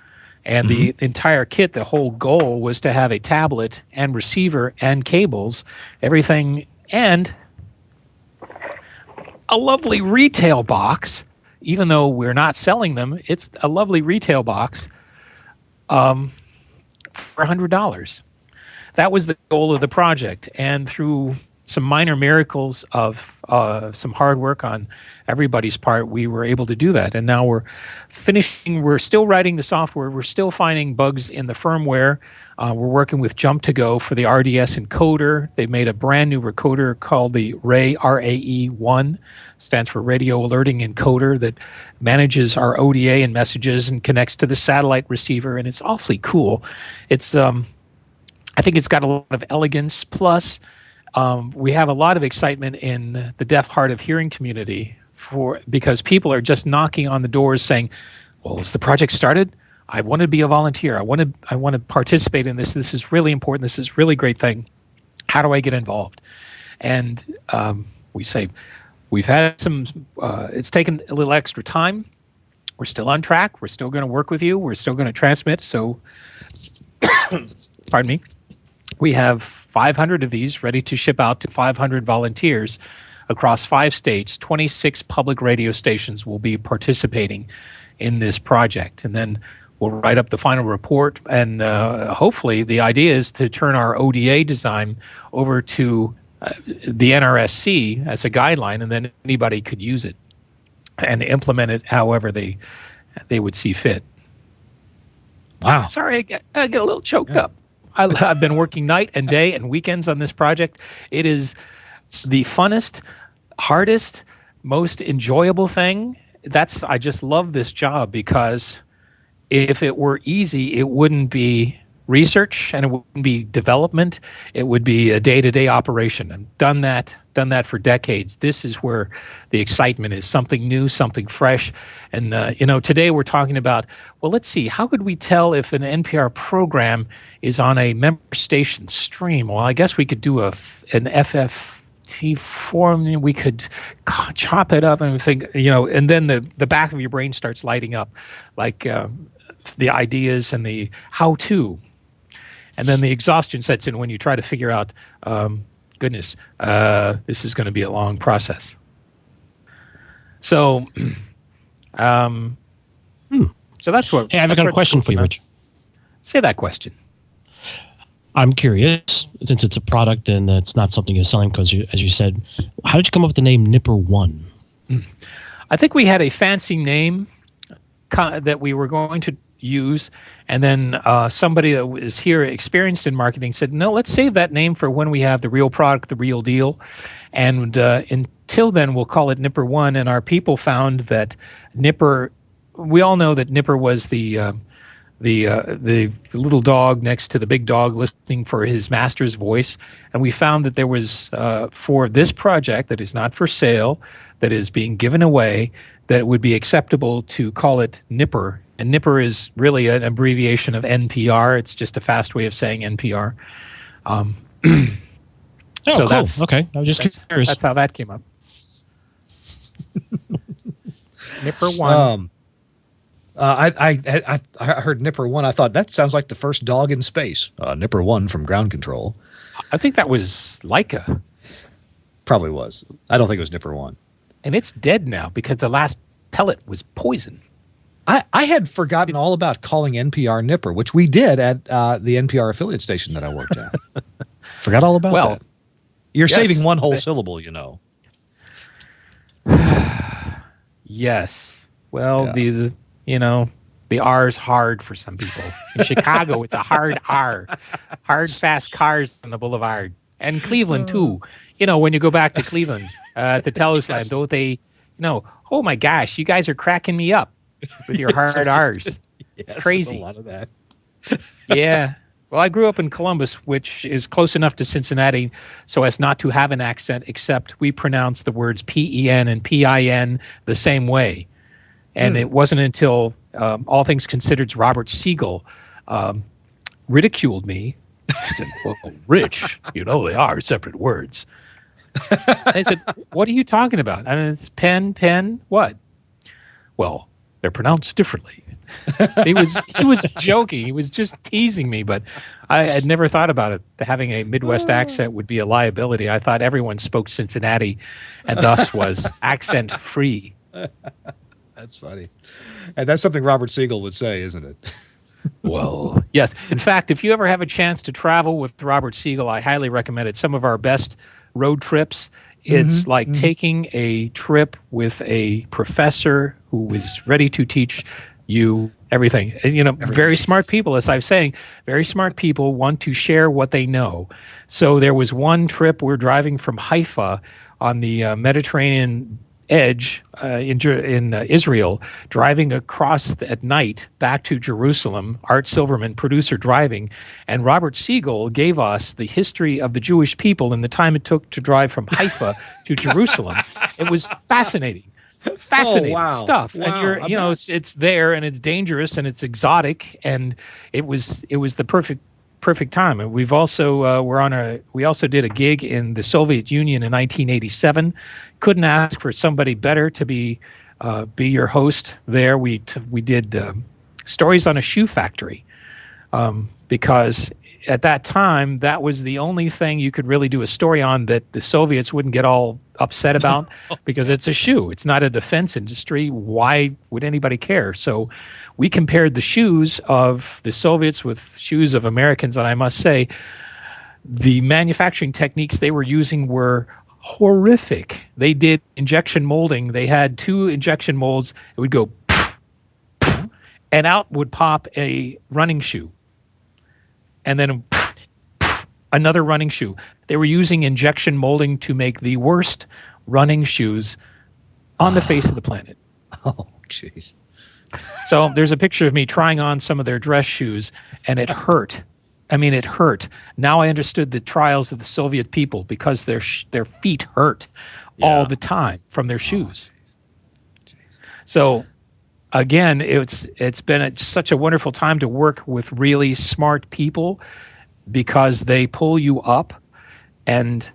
And the entire kit, the whole goal was to have a tablet and receiver and cables, everything, and a lovely retail box. Even though we're not selling them, it's a lovely retail box for $100. That was the goal of the project. And through some minor miracles of some hard work on everybody's part, we were able to do that. And now we're finishing. We're still writing the software. We're still finding bugs in the firmware. We're working with Jump to Go for the RDS encoder. They've made a brand new recorder called the Rarey, RAE 1, stands for Radio Alerting Encoder, that manages our ODA and messages and connects to the satellite receiver. And it's awfully cool. It's I think it's got a lot of elegance. Plus, we have a lot of excitement in the deaf hard of hearing community because people are just knocking on the doors saying, well, is the project started? I want to be a volunteer. I want to participate in this. This is really important. This is a really great thing. How do I get involved? And we say we've had some. It's taken a little extra time. we're still on track. We're still going to work with you. We're still going to transmit. So, pardon me. We have 500 of these ready to ship out to 500 volunteers across 5 states. 26 public radio stations will be participating in this project. And then we'll write up the final report. And hopefully the idea is to turn our ODA design over to the NRSC as a guideline, and then anybody could use it and implement it however they would see fit. Wow. Sorry, I get a little choked up. I've been working night and day and weekends on this project. It is the funnest, hardest, most enjoyable thing. I just love this job, because if it were easy, it wouldn't be research and it wouldn't be development. It would be a day-to-day operation. I've done that for decades. This is where the excitement is, something new, something fresh. And, today we're talking about, well, let's see, how could we tell if an NPR program is on a member station stream? Well, I guess we could do an FFT form. We could chop it up and think, and then the back of your brain starts lighting up, like the ideas and the how-to. And then the exhaustion sets in when you try to figure out, this is going to be a long process. So, so that's what. Hey, I've got a question for you, Rich. Say that question. I'm curious, since it's a product and it's not something you're selling, because as you said, how did you come up with the name Nipper One? I think we had a fancy name that we were going to use, and then somebody that was here experienced in marketing said, no, let's save that name for when we have the real product, the real deal, and until then we'll call it Nipper One. And our people found that Nipper, we all know that Nipper was the little dog next to the big dog listening for his master's voice, and we found that there was for this project that is not for sale, that is being given away, that it would be acceptable to call it Nipper. And Nipper is really an abbreviation of NPR. It's just a fast way of saying NPR. So cool. That's okay. I was just curious. That's how that came up. Nipper One. I heard Nipper One. I thought that sounds like the first dog in space. Nipper One from Ground Control. I think that was Leica. Probably was. I don't think it was Nipper One. And it's dead now because the last pellet was poison. I had forgotten all about calling NPR Nipper, which we did at the NPR affiliate station that I worked at. Forgot all about that. You're saving one whole syllable, Yes. Well, the R's hard for some people. In Chicago, it's a hard R. Hard, fast cars on the boulevard. And Cleveland, too. When you go back to Cleveland, at the Telosland, don't they, oh my gosh, you guys are cracking me up with your hard R's. It's crazy. A lot of that. Yeah. Well, I grew up in Columbus, which is close enough to Cincinnati so as not to have an accent, except we pronounce the words P-E-N and P-I-N the same way. And it wasn't until All Things Considered's Robert Siegel ridiculed me. He said, well, Rich, they are separate words. I said, what are you talking about? I mean, it's pen, what? Well, they're pronounced differently. He was joking. He was just teasing me, but I had never thought about it. Having a Midwest accent would be a liability. I thought everyone spoke Cincinnati and thus was accent free. That's funny. And that's something Robert Siegel would say, isn't it? Well, yes. In fact, if you ever have a chance to travel with Robert Siegel, I highly recommend it. Some of our best road trips. It's like taking a trip with a professor who is ready to teach you everything. Very smart people, as I was saying, very smart people want to share what they know. So there was one trip, we're driving from Haifa on the Mediterranean edge in Israel, driving across at night back to Jerusalem. Art Silverman, producer, driving, and Robert Siegel gave us the history of the Jewish people and the time it took to drive from Haifa to Jerusalem. It was fascinating. Stuff. Wow. And it's there and it's dangerous and it's exotic, and it was the perfect perfect time. And we've also we also did a gig in the Soviet Union in 1987. Couldn't ask for somebody better to be your host there. We did stories on a shoe factory because at that time that was the only thing you could really do a story on that the Soviets wouldn't get all upset about because it's a shoe. It's not a defense industry. Why would anybody care? So we compared the shoes of the Soviets with shoes of Americans, and I must say the manufacturing techniques they were using were horrific. They did injection molding. They had 2 injection molds. It would go and out would pop a running shoe. And then another running shoe. They were using injection molding to make the worst running shoes on the face of the planet. Oh, jeez. So there's a picture of me trying on some of their dress shoes, and it hurt. I mean, it hurt. Now I understood the trials of the Soviet people because their feet hurt all the time from their shoes. So again, it's been such a wonderful time to work with really smart people because they pull you up, and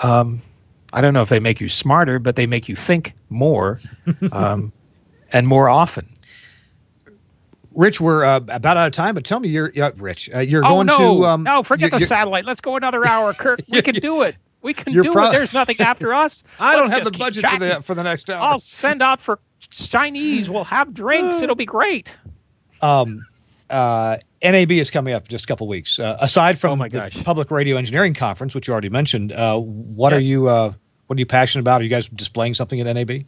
I don't know if they make you smarter, but they make you think more and more often. Rich, we're about out of time, but tell me, Rich, you're going to... no, forget the satellite. Let's go another hour, Kirk. We can do it. We can do it. There's nothing after us. I don't have the budget for the next hour. I'll send out for Chinese. We'll have drinks. It'll be great. NAB is coming up in just a couple of weeks. Aside from the Public Radio Engineering Conference, which you already mentioned, what are you passionate about? Are you guys displaying something at NAB?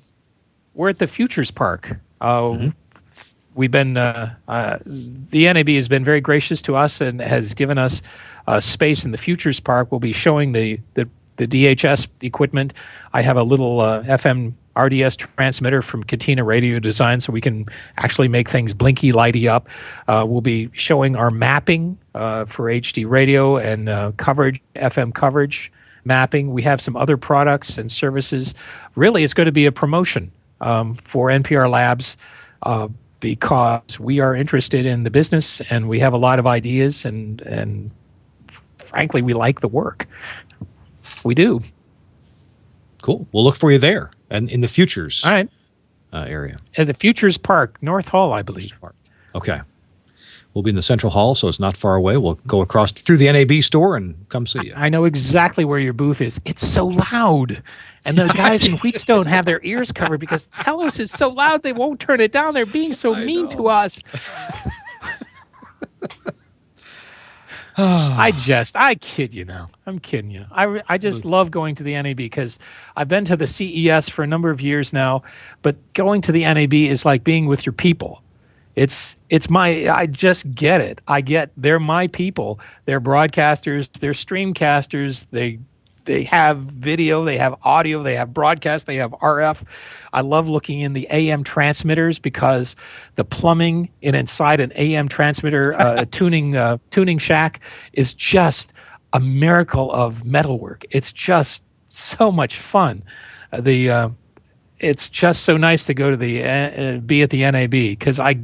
We're at the Futures Park. We've been the NAB has been very gracious to us and has given us space in the Futures Park. We'll be showing the DHS equipment. I have a little FM RDS transmitter from Katina Radio Design, so we can actually make things blinky lighty up. We'll be showing our mapping for HD radio and FM coverage mapping. We have some other products and services. Really, it's going to be a promotion for NPR Labs because we are interested in the business and we have a lot of ideas and frankly, we like the work. We do. Cool. We'll look for you there and in the Futures area. At the Futures Park, North Hall, I believe. Okay. We'll be in the Central Hall, so it's not far away. We'll go across through the NAB store and come see you. I know exactly where your booth is. It's so loud. And the guys in Wheatstone have their ears covered because Telos is so loud they won't turn it down. They're being so mean to us. I kid you now. I'm kidding you. I just love going to the NAB because I've been to the CES for a number of years now, but going to the NAB is like being with your people. I just get it. They're my people. They're broadcasters, they're streamcasters, they have video, they have audio, they have broadcast, they have RF. I love looking in the AM transmitters because the plumbing inside an AM transmitter tuning shack is just a miracle of metalwork. It's just so much fun. It's just so nice to go to be at the NAB because I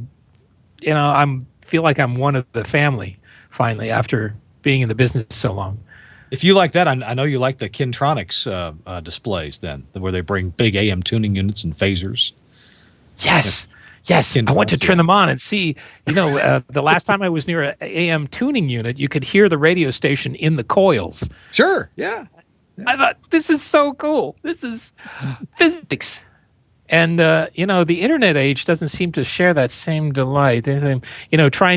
feel like I'm one of the family finally after being in the business so long. If you like that, I know you like the Kintronics displays then, where they bring big AM tuning units and phasers. Yes. I want to turn them on and see. The last time I was near an AM tuning unit, you could hear the radio station in the coils. Sure, yeah. I thought, this is so cool. This is physics. And, the internet age doesn't seem to share that same delight. Trying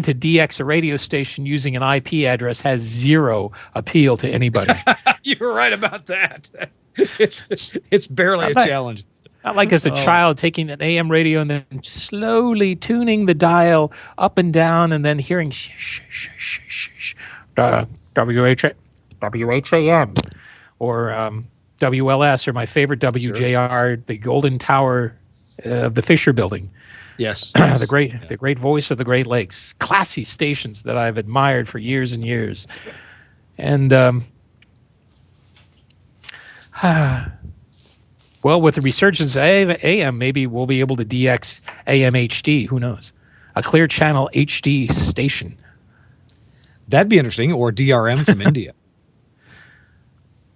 to DX a radio station using an IP address has zero appeal to anybody. You're right about that. It's barely a challenge. Not like as a child taking an AM radio and then slowly tuning the dial up and down and then hearing WHAM or WLS or my favorite WJR, the Golden Tower of the Fisher Building. Yes. The great voice of the Great Lakes. Classy stations that I've admired for years and years. And well, with the resurgence of AM, maybe we'll be able to DX AM HD. Who knows? A clear channel HD station. That'd be interesting. Or DRM from India.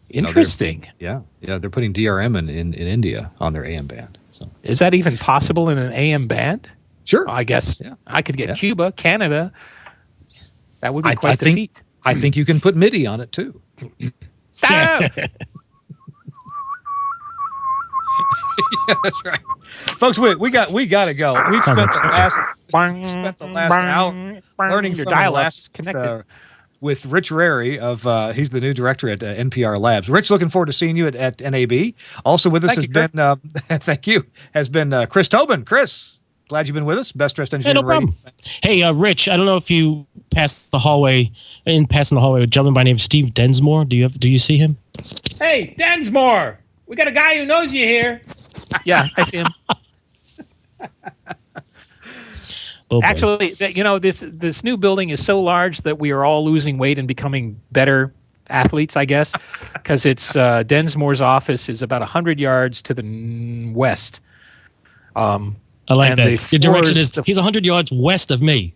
Interesting. They're putting DRM in India on their AM band. So is that even possible in an AM band? Sure. I guess I could get Cuba, Canada. That would be quite the feat. I think you can put MIDI on it too. Stop! Yeah, that's right, folks. We got to go. We spent the last hour learning your from dial-ups connected with Rich Rarey of he's the new director at NPR Labs. Rich, looking forward to seeing you at NAB. Also with us has been Chris Tobin. Chris, glad you've been with us. Best dressed engineer. Hey, no problem. Hey, Rich, I don't know if you passing the hallway with a gentleman by the name of Steve Densmore. Do you see him? Hey, Densmore, we got a guy who knows you here. Yeah, I see him. Actually, this new building is so large that we are all losing weight and becoming better athletes, I guess, because it's Densmore's office is about 100 yards to the west. I like that. Your direction is he's 100 yards west of me.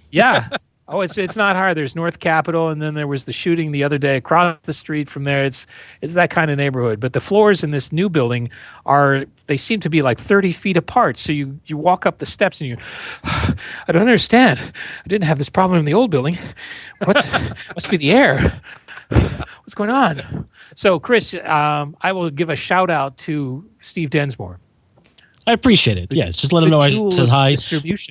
Yeah. Oh, it's not hard. There's North Capitol, and then there was the shooting the other day across the street from there. It's that kind of neighborhood. But the floors in this new building they seem to be like 30 feet apart. So you walk up the steps and I don't understand. I didn't have this problem in the old building. Must be the air. What's going on? So, Chris, I will give a shout out to Steve Densmore. I appreciate it. Yes, just let him know I says hi.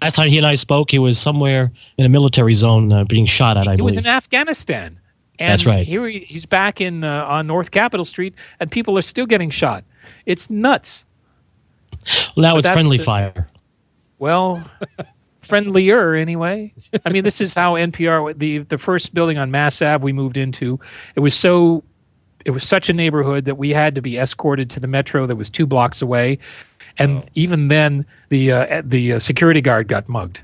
Last time he and I spoke, he was somewhere in a military zone being shot at, I believe. He was in Afghanistan. And that's right. Here he's back on North Capitol Street, and people are still getting shot. It's nuts. Well, now it's friendly fire. Well, friendlier anyway. I mean, this is how NPR, the first building on Mass Ave we moved into, it was such a neighborhood that we had to be escorted to the metro that was 2 blocks away. And even then, the security guard got mugged.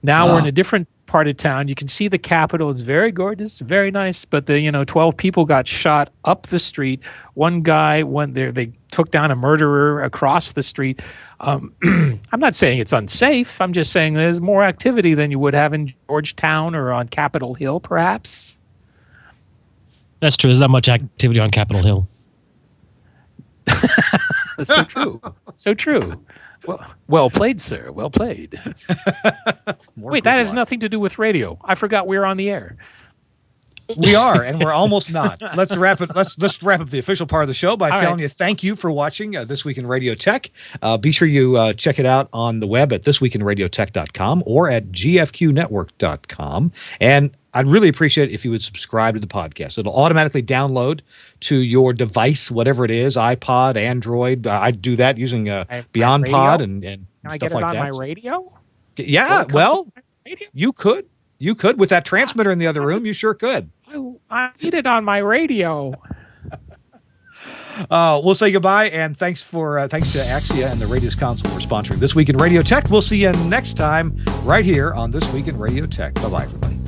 Now we're in a different part of town. You can see the Capitol. It's very gorgeous, very nice. But 12 people got shot up the street. One guy went there. They took down a murderer across the street. I'm not saying it's unsafe. I'm just saying there's more activity than you would have in Georgetown or on Capitol Hill, perhaps. That's true. There's not much activity on Capitol Hill. That's so true. So true. Well played, sir. Well played. Wait, that has nothing to do with radio. I forgot we're on the air. We are, and we're almost not. Let's wrap it. Let's wrap up the official part of the show by telling you thank you for watching This Week in Radio Tech. Be sure you check it out on the web at thisweekinradiotech.com or at gfqnetwork.com. And I'd really appreciate it if you would subscribe to the podcast. It'll automatically download to your device, whatever it is, iPod, Android. I do that using Beyond Pod and Can stuff I get it like on that. my radio? Yeah, well, you could. You could with that transmitter in the other room. You sure could. I need it on my radio. We'll say goodbye, and thanks to Axia and the Radius Console for sponsoring This Week in Radio Tech. We'll see you next time right here on This Week in Radio Tech. Bye-bye, everybody.